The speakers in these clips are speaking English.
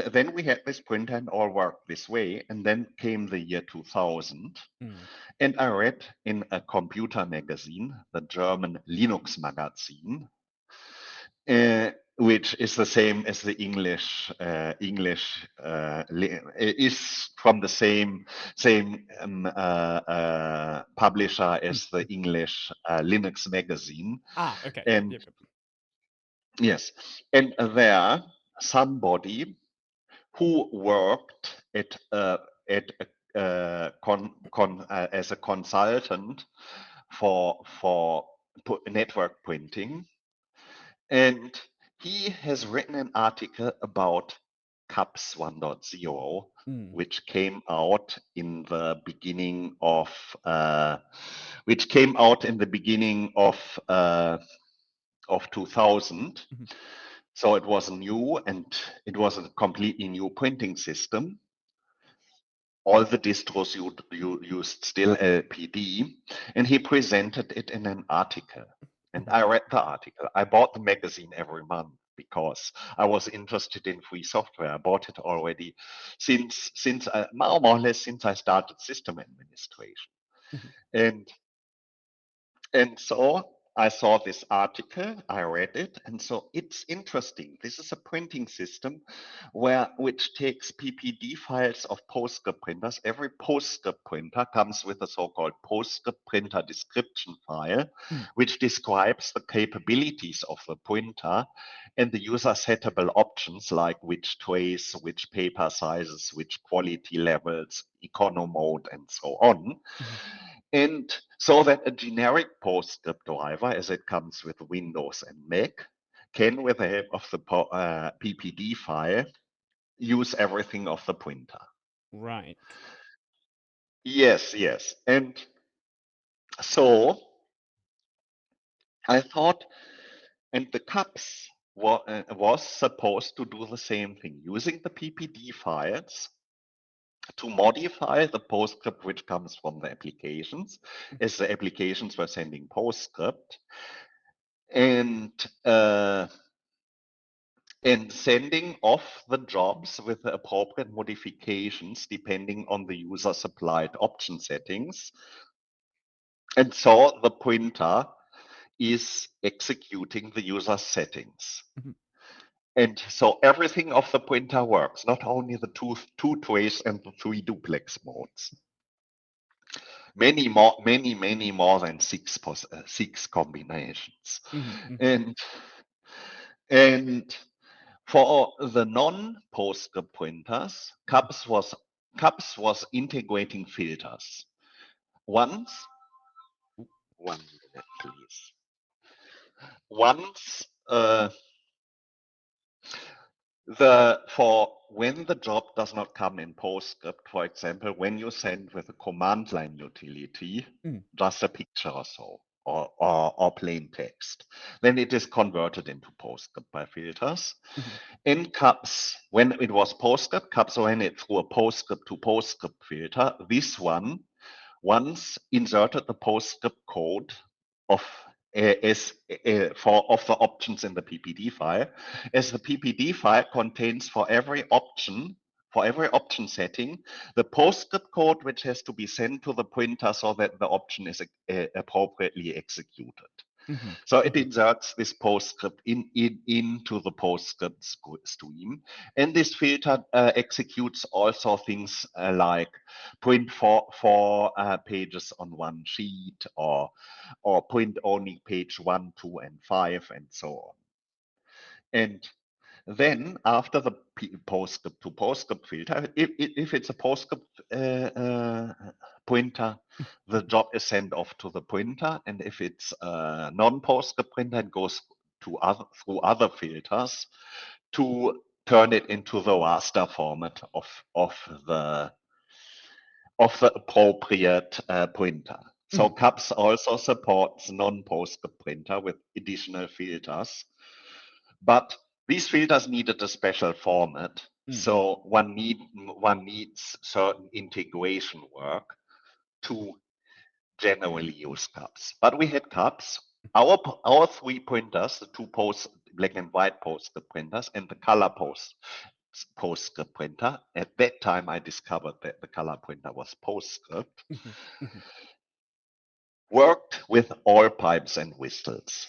then we had this printer and all worked this way. And then came the year 2000. And I read in a computer magazine, the German Linux magazine, which is the same as the English is from the same publisher as the English Linux magazine. Okay. And Yep. yes, and there somebody who worked as a consultant for network printing, and he has written an article about CUPS 1.0, which came out in the beginning of 2000. So it was new, and it was a completely new printing system. All the distros used still LPD, and he presented it in an article. And I read the article. I bought the magazine every month because I was interested in free software. I bought it already since more or less since I started system administration. And so I saw this article, I read it, and so it's interesting. This is a printing system which takes PPD files of PostScript printers. Every PostScript printer comes with a so-called PostScript printer description file, which describes the capabilities of the printer and the user settable options like which trays, which paper sizes, which quality levels, econo mode, and so on. And so that a generic PostScript driver, as it comes with Windows and Mac, can, with the help of the PPD file, use everything of the printer. Right. Yes. And so I thought, and the CUPS was supposed to do the same thing, using the PPD files to modify the PostScript which comes from the applications, as the applications were sending PostScript, and sending off the jobs with the appropriate modifications depending on the user supplied option settings. And so the printer is executing the user settings. And so everything of the printer works, not only the two trays and the 3 duplex modes. Many more than six combinations. And for the non-PostScript printers, CUPS was integrating filters. One minute, please. For when the job does not come in PostScript, for example, when you send with a command line utility, just a picture or so, or plain text, then it is converted into PostScript by filters. In CUPS, when it was PostScript, CUPS ran it through a PostScript to PostScript filter. This one once inserted the PostScript code of the options in the PPD file, as the PPD file contains for every option setting, the PostScript code which has to be sent to the printer so that the option is appropriately executed. So it inserts this PostScript into the PostScript stream, and this filter executes also things like print four pages on one sheet, or print only page 1, 2, and 5, and so on. And then after the PostScript to PostScript filter, if it's a PostScript printer, the job is sent off to the printer, and if it's a non-PostScript printer, it goes through other filters to turn it into the raster format of the appropriate printer. So CUPS also supports non-PostScript printer with additional filters, but these filters needed a special format. So one needs certain integration work to generally use CUPS. But we had CUPS. Our 3 printers, the 2 black and white PostScript printers and the color PostScript printer. At that time, I discovered that the color printer was PostScript. Worked with all pipes and whistles.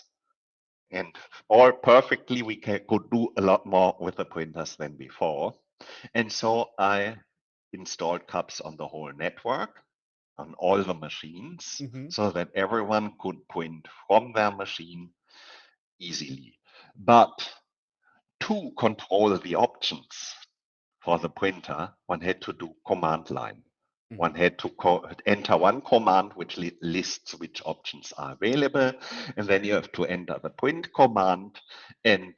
And all perfectly, we could do a lot more with the printers than before. And so I installed cups on the whole network, on all the machines, so that everyone could print from their machine easily. But to control the options for the printer, one had to do command line. One had to enter one command which lists which options are available, and then you have to enter the print command and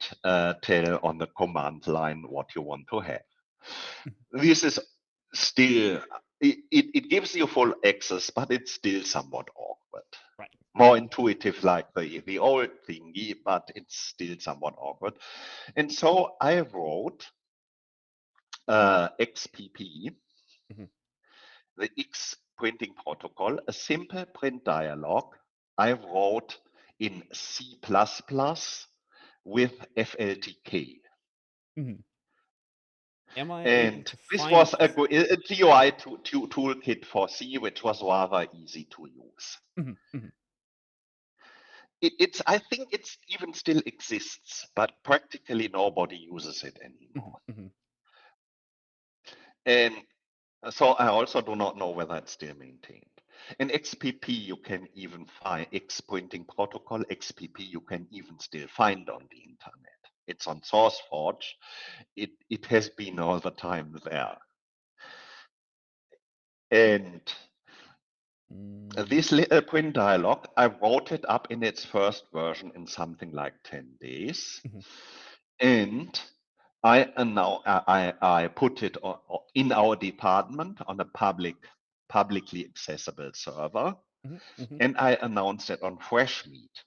tell on the command line what you want to have. This is still, it gives you full access, but it's still somewhat awkward. Right. More intuitive like the old thingy, but it's still somewhat awkward. And so I wrote XPP, the X printing protocol, a simple print dialog I wrote in C++ with FLTK. Am I able And to this find was a GUI toolkit for C, which was rather easy to use. I think it's even still exists, but practically nobody uses it anymore. And so I also do not know whether it's still maintained. In XPP, you can even find X printing protocol. XPP, you can even still find on the internet. It's on SourceForge. It has been all the time there. And this little print dialog, I wrote it up in its first version in something like 10 days. And I put it in our department on a publicly accessible server, and I announced it on FreshMeet.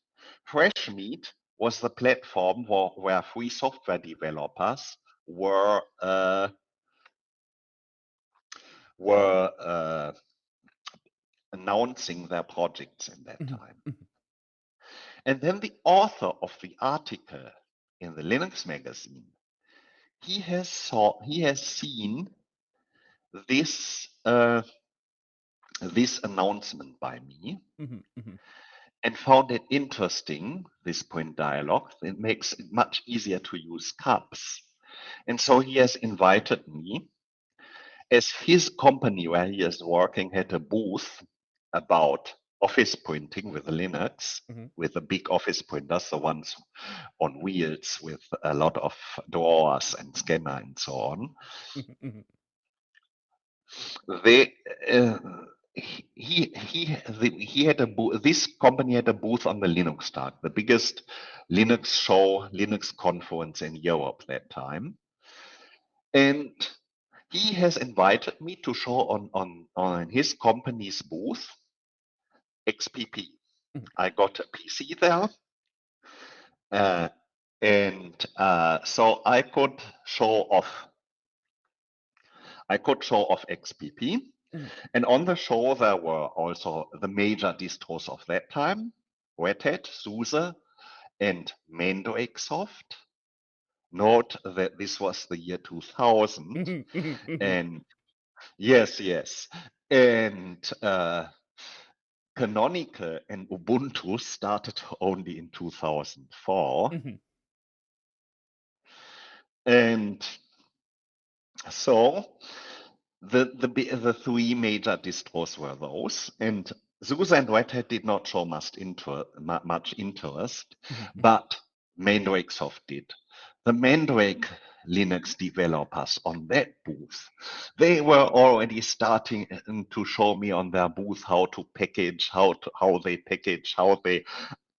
FreshMeet was the platform where free software developers were announcing their projects in that time. And then the author of the article in the Linux magazine, he has seen this this announcement by me and found it interesting, this print dialog. It makes it much easier to use cups. And so he has invited me, as his company where he is working had a booth about office printing with Linux, with the big office printers, the ones on wheels with a lot of drawers and scanner and so on. They he had a this company had a booth on the Linux Tag, the biggest Linux show, Linux conference in Europe that time, and he has invited me to show on his company's booth XPP. I got a PC there, and so I could show off. XPP. And on the show, there were also the major distros of that time, Red Hat, SUSE, and Mandrakesoft. Note that this was the year 2000. And yes. And Canonical and Ubuntu started only in 2004. And so the three major distros were those, and SUSE and Red Hat did not show much interest, but Mandrakesoft did. The Mandrake Linux developers on that booth, they were already starting to show me on their booth how to package, how they package, how they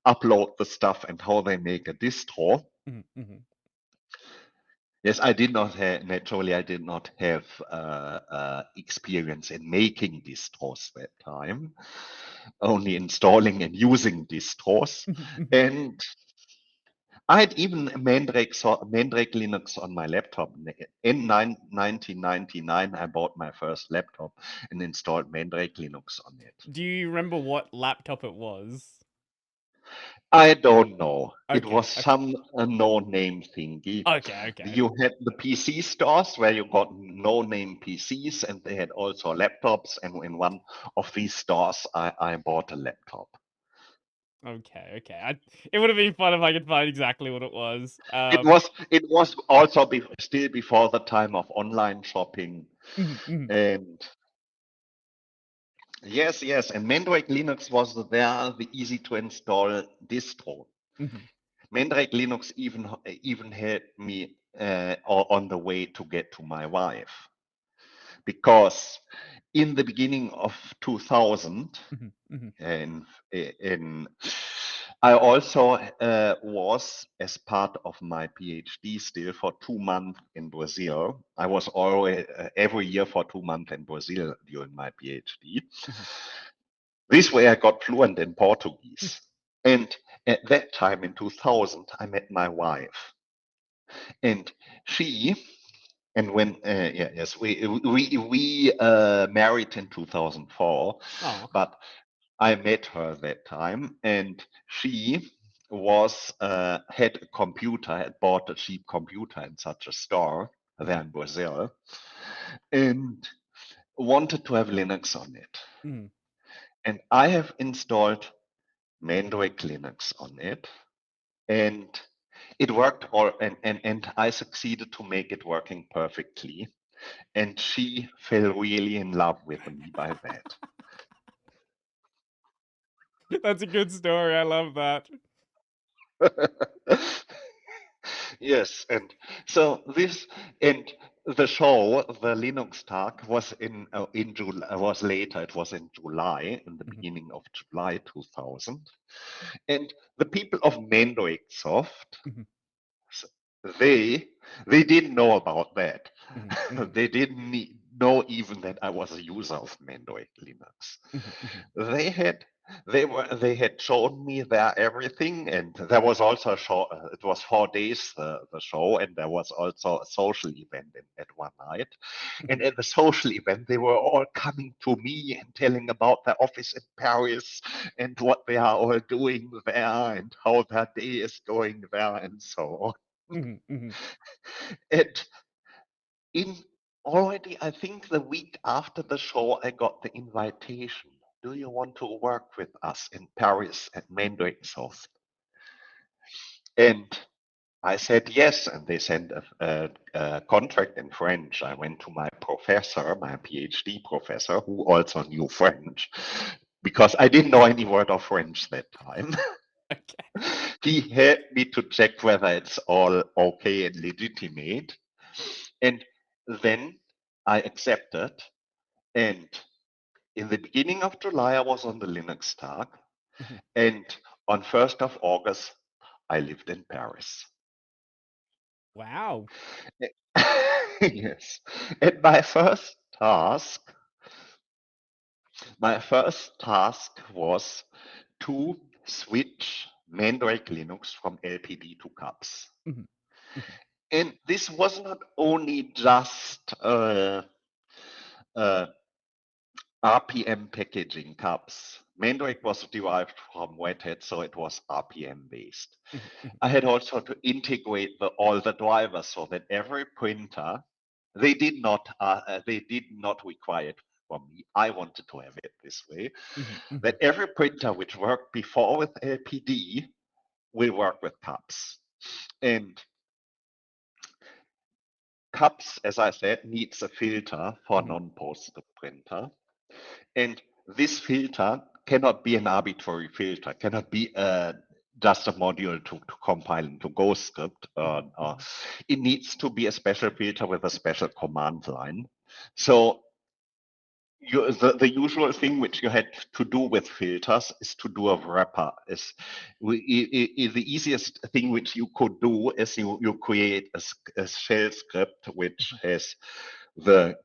upload the stuff, and how they make a distro. Yes, I did not have, naturally, I did not have experience in making distros that time, only installing and using distros. And I had even Mandrake Linux on my laptop. In 1999, I bought my first laptop and installed Mandrake Linux on it. Do you remember what laptop it was? I don't know. It was Okay, okay, some no-name thingy. okay. You had the PC stores where you got no-name PCs, and they had also laptops. And in one of these stores, I bought a laptop. Okay. It would have been fun if I could find exactly what it was. It was also still before the time of online shopping. Mhm, mhm, And yes, and Mandrake Linux was there, the easy to install distro. mhm, Mandrake Linux even helped me on the way to get to my wife, because in the beginning of 2000, mhm, mhm, and in I also was, as part of my PhD, still for 2 months in Brazil. I was always every year for 2 months in Brazil during my PhD. mhm, This way, I got fluent in Portuguese. And at that time in 2000, I met my wife, and she and when yes, we married in 2004, Oh. but I met her that time, and she was had a computer, had bought a cheap computer in such a store there Mhm, in Brazil, and wanted to have Linux on it. mhm, And I have installed Mandrake Linux on it, and it worked all, and I succeeded to make it working perfectly. And she fell really in love with me by that. That's a good story. I love that. Yes, and so this and the show, the Linux Talk, was in July. Was later. It was in July, in the Mhm, beginning of July 2000, and the people of Mandrake Soft, mhm, they they didn't know about that. mhm, mhm, They didn't know even that I was a user of Mandrake Linux. mhm, mhm, They had they had shown me their everything, and there was also a show. It was 4 days the show, and there was also a social event at one night. mhm, And at the social event, they were all coming to me and telling about their office in Paris and what they are all doing there and how their day is going there and so on. mhm, mhm. And in already, I think the week after the show, I got the invitation. Do you want to work with us in Paris at Mandrake Soft? And I said yes, and they sent a contract in French. I went to my professor, my PhD professor, who also knew French, because I didn't know any word of French that time. Okay. He helped me to check whether it's all okay and legitimate. And then I accepted. And in the beginning of July, I was on the Linux Tag. Mhm. And on 1st of August, I lived in Paris. Wow. Yes. And my first task was to switch Mandrake Linux from LPD to CUPS. Mhm, mhm, And this was not only just uh, RPM packaging CUPS. Mandrake was derived from Red Hat, so it was RPM based. mhm, mhm, I had also to integrate all the drivers so that every printer, they did not require it from me. I wanted to have it this way, mhm, mhm, that every printer which worked before with LPD will work with CUPS. And CUPS, as I said, needs a filter for mhm. non-postal printer. And this filter cannot be an arbitrary filter, cannot be just a module to compile into Go script. Mhm, mhm, It needs to be a special filter with a special command line. So the usual thing which you had to do with filters is to do a wrapper. The easiest thing which you could do is you create a shell script which mhm, has the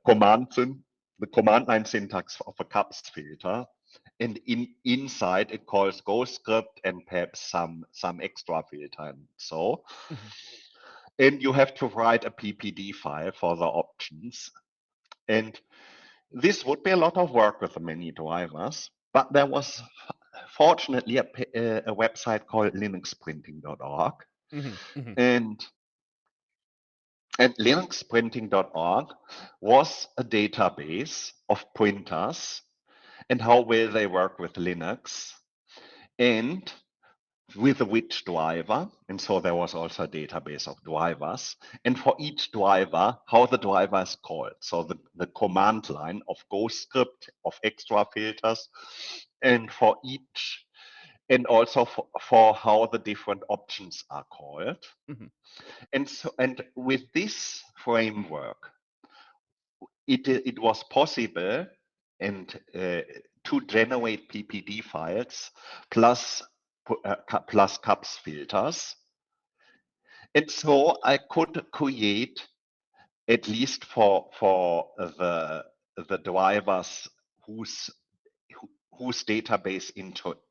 the command line syntax of a CUPS filter, and inside it calls Go script and perhaps some extra filter and so. mhm, And you have to write a PPD file for the options. And this would be a lot of work with the many drivers, but there was fortunately a website called linuxprinting.org. Mhm. And linuxprinting.org was a database of printers and how well they work with Linux and with which driver. And so there was also a database of drivers. And for each driver, how the driver is called. So the command line of GoScript, of extra filters, and for each, and also for how the different options are called. Mhm. And with this framework, it was possible and to generate PPD files plus plus CUPS filters. And so I could create, at least for the drivers whose whose database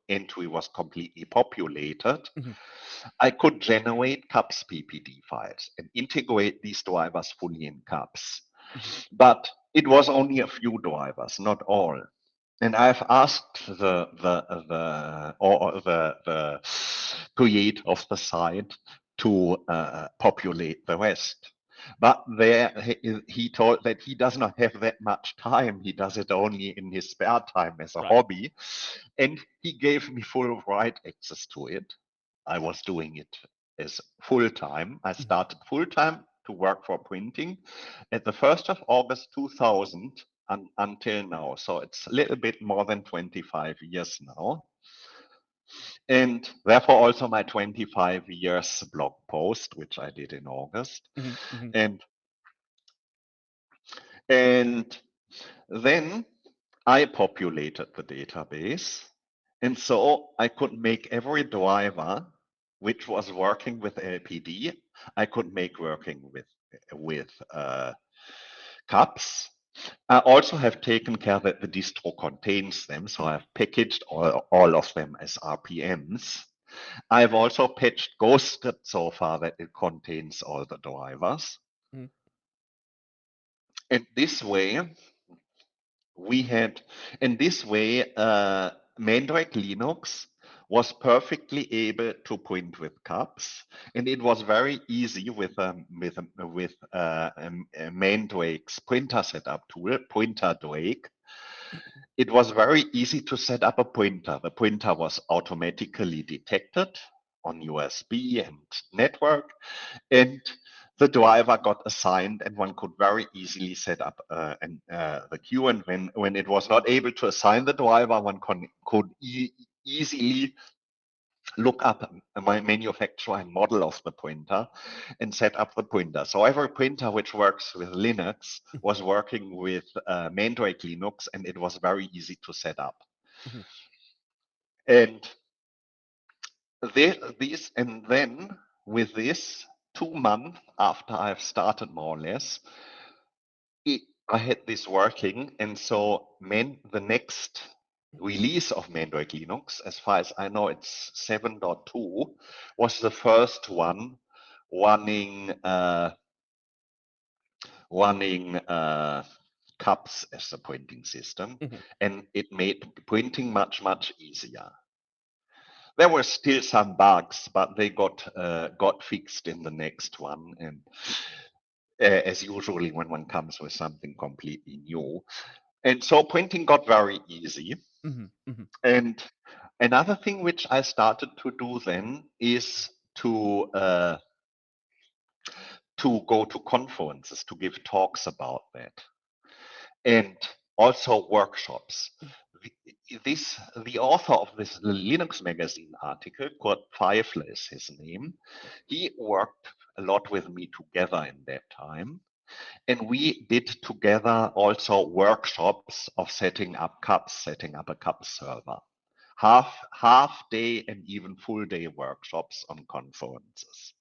entry was completely populated, Mhm. I could generate CUPS PPD files and integrate these drivers fully in CUPS. Mhm. But it was only a few drivers, not all. And I've asked the creator of the site to populate the rest. But there, he told that he does not have that much time. He does it only in his spare time as a Right. hobby. And he gave me full right access to it. I was doing it as full time. I Mhm. started full time to work for printing at the 1st of August 2000 until now. So it's a little bit more than 25 years now. And therefore also my 25 years blog post, which I did in August. Mhm. Mhm. And and then I populated the database. And so I could make every driver which was working with LPD, I could make working with CUPS. I also have taken care that the distro contains them, so I've packaged all of them as RPMs. I've also patched GhostScript so far that it contains all the drivers. Mhm. And this way, we had, in this way, Mandrake Linux was perfectly able to print with CUPS, and it was very easy with Mandrake's printer setup tool, Printer Drake. It was very easy to set up a printer. The printer was automatically detected on USB and network, and the driver got assigned, and one could very easily set up the queue. And when it was not able to assign the driver, one could easily look up my manufacturer and model of the printer and set up the printer. So every printer which works with Linux was working with Mandrake Linux, and it was very easy to set up. Mhm. And and then with this, 2 months after I've started more or less, I had this working, and so the next release of Mandrake Linux, as far as I know, it's 7.2, was the first one running CUPS as a printing system, Mhm. and it made printing much easier. There were still some bugs, but they got fixed in the next one, and as usually when one comes with something completely new. And so printing got very easy. Mhm. Mhm. And another thing which I started to do then is to go to conferences to give talks about that, and also workshops. The author of this Linux magazine article, Kurt Pfeifler is his name, he worked a lot with me together in that time. And we did together also workshops of setting up CUPS, setting up a CUPS server. Half day and even full day workshops on conferences.